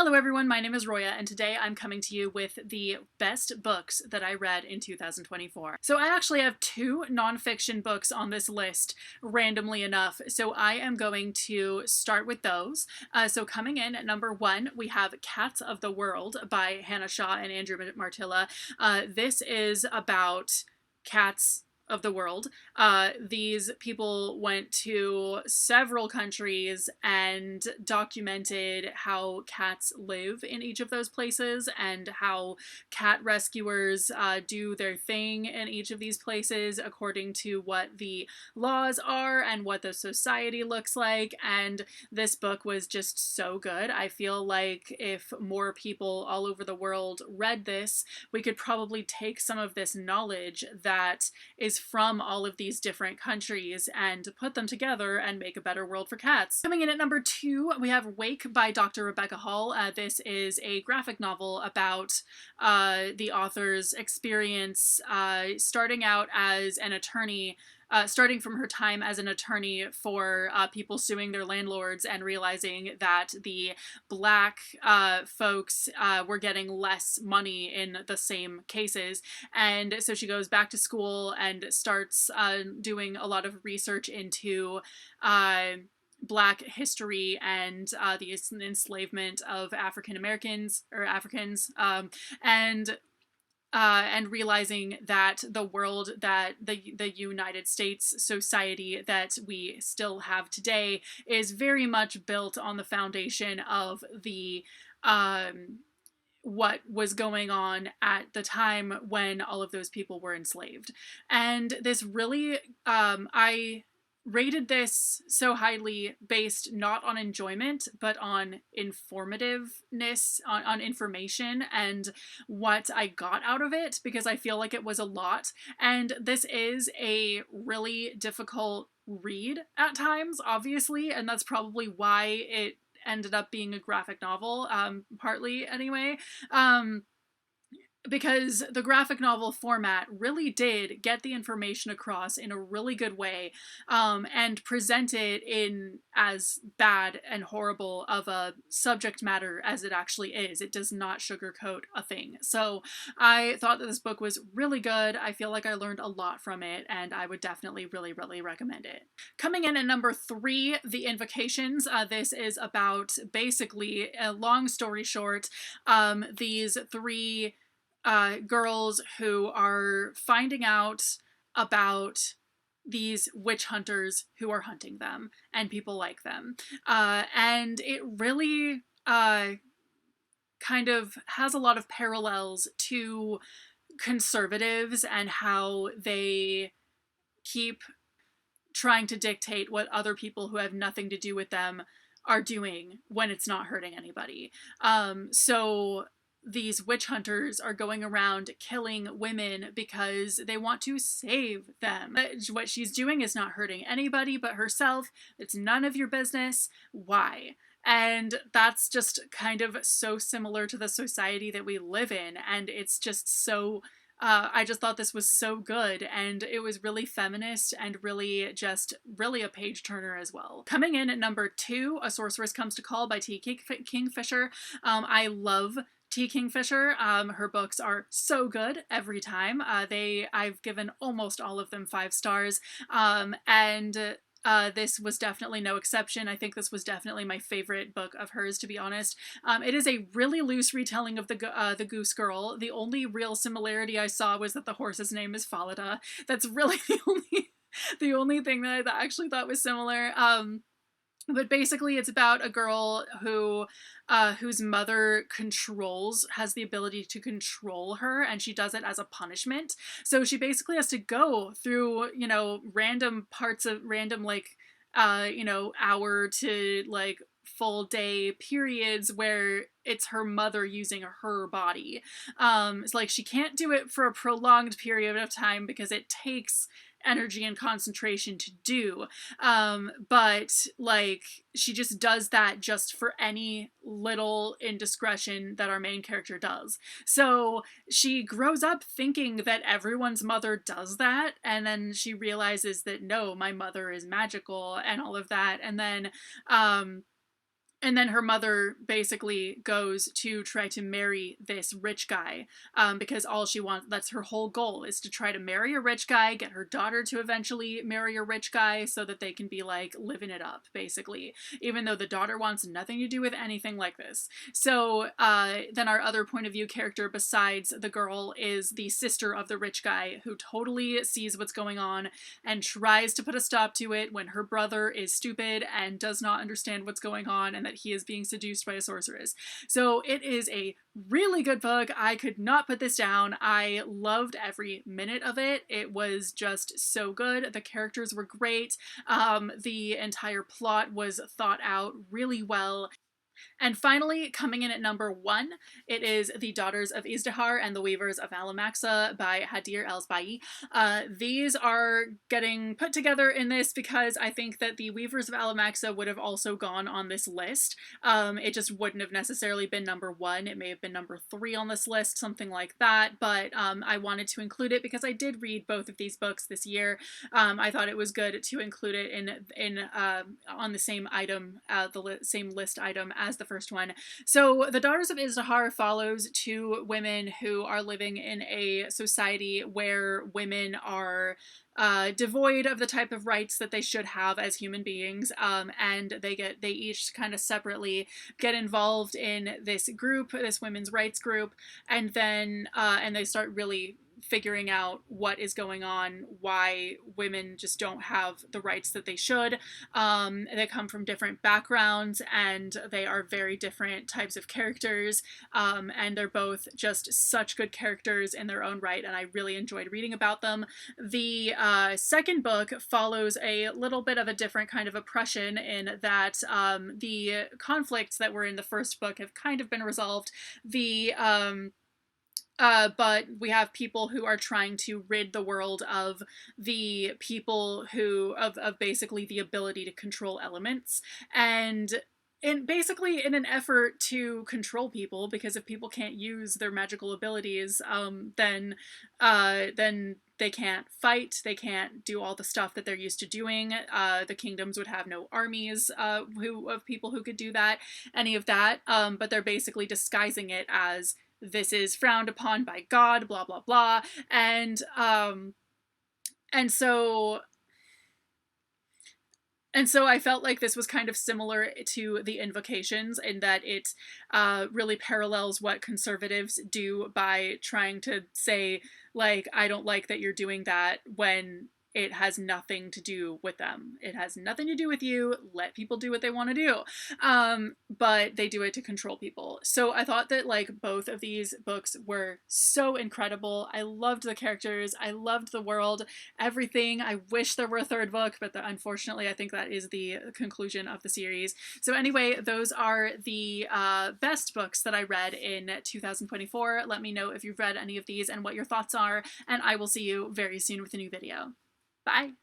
Hello everyone, my name is Roya, and today I'm coming to you with the best books that I read in 2024. So I actually have two nonfiction books on this list, randomly enough, so I am going to start with those. So coming in at number one, we have Cats of the World by Hannah Shaw and Andrew Martilla. This is about cats of the world. These people went to several countries and documented how cats live in each of those places and how cat rescuers do their thing in each of these places according to what the laws are and what the society looks like. And this book was just so good. I feel like if more people all over the world read this, we could probably take some of this knowledge that is from all of these different countries and put them together and make a better world for cats. Coming in at number two, we have Wake by Dr. Rebecca Hall. This is a graphic novel about the author's experience starting out as an attorney, starting from her time as an attorney for people suing their landlords and realizing that the black folks were getting less money in the same cases. And so she goes back to school and starts doing a lot of research into Black history and the enslavement of African Americans or Africans, and realizing that the world that the United States society that we still have today is very much built on the foundation of the what was going on at the time when all of those people were enslaved. And this really, I rated this so highly based not on enjoyment, but on informativeness, on information and what I got out of it, because I feel like it was a lot. And this is a really difficult read at times, obviously, and that's probably why it ended up being a graphic novel, partly anyway. Because the graphic novel format really did get the information across in a really good way, and present it in as bad and horrible of a subject matter as it actually is. It does not sugarcoat a thing. So I thought that this book was really good. I feel like I learned a lot from it, and I would definitely really recommend it. Coming in at number three, The Invocations. This is about, basically, a long story short, these three girls who are finding out about these witch hunters who are hunting them and people like them. And it really kind of has a lot of parallels to conservatives and how they keep trying to dictate what other people who have nothing to do with them are doing when it's not hurting anybody. So these witch hunters are going around killing women because they want to save them. What she's doing is not hurting anybody but herself. It's none of your business. Why? And that's just kind of so similar to the society that we live in, and it's just so I just thought this was so good, and it was really feminist and really a page turner as well. Coming in at number two, A Sorceress Comes to Call by T. Kingfisher. I love T. Kingfisher. Her books are so good every time. I've given almost all of them 5 stars, and this was definitely no exception. I think this was definitely my favorite book of hers, to be honest. It is a really loose retelling of the Goose Girl. The only real similarity I saw was that the horse's name is Falada. That's really the only thing that I actually thought was similar. But basically, it's about a girl whose mother has the ability to control her, and she does it as a punishment. So she basically has to go through, random hour to full day periods where it's her mother using her body. It's like she can't do it for a prolonged period of time because it takes energy and concentration to do, but she just does that just for any little indiscretion that our main character does. So she grows up thinking that everyone's mother does that, and then she realizes that no, my mother is magical and all of that, and then And then her mother basically goes to try to marry this rich guy, because all she wants, that's her whole goal, is to try to marry a rich guy, get her daughter to eventually marry a rich guy so that they can be like living it up, basically, even though the daughter wants nothing to do with anything like this. So then our other point of view character besides the girl is the sister of the rich guy, who totally sees what's going on and tries to put a stop to it when her brother is stupid and does not understand what's going on and that he is being seduced by a sorceress. So it is a really good book. I could not put this down. I loved every minute of it. It was just so good. The characters were great. The entire plot was thought out really well. And finally, coming in at number 1, it is The Daughters of Yahar and the Weavers of Alamaxa by Hadir El-Sbai. These are getting put together in this because I think that the Weavers of Alamaxa would have also gone on this list. It just wouldn't have necessarily been number 1. It may have been number 3 on this list, something like that, but I wanted to include it because I did read both of these books this year. I thought it was good to include it in on the same item, same list item as the first one. So The Daughters of Yahar follows 2 women who are living in a society where women are devoid of the type of rights that they should have as human beings, and they each kind of separately get involved in this group, this women's rights group, and then and they start really figuring out what is going on, why women just don't have the rights that they should. They come from different backgrounds and they are very different types of characters, and they're both just such good characters in their own right, and I really enjoyed reading about them. The second book follows a little bit of a different kind of oppression in that the conflicts that were in the first book have kind of been resolved. But we have people who are trying to rid the world of the people of basically the ability to control elements. And basically in an effort to control people, because if people can't use their magical abilities, then they can't fight, they can't do all the stuff that they're used to doing. The kingdoms would have no armies of people who could do that, any of that. But they're basically disguising it as this is frowned upon by God, blah, blah, blah. And so I felt like this was kind of similar to the Invocations in that it really parallels what conservatives do by trying to say, like, I don't like that you're doing that, when it has nothing to do with them. It has nothing to do with you. Let people do what they want to do. But they do it to control people. So I thought that like both of these books were so incredible. I loved the characters. I loved the world, everything. I wish there were a third book, but unfortunately I think that is the conclusion of the series. So anyway, those are the best books that I read in 2024. Let me know if you've read any of these and what your thoughts are, and I will see you very soon with a new video. Bye!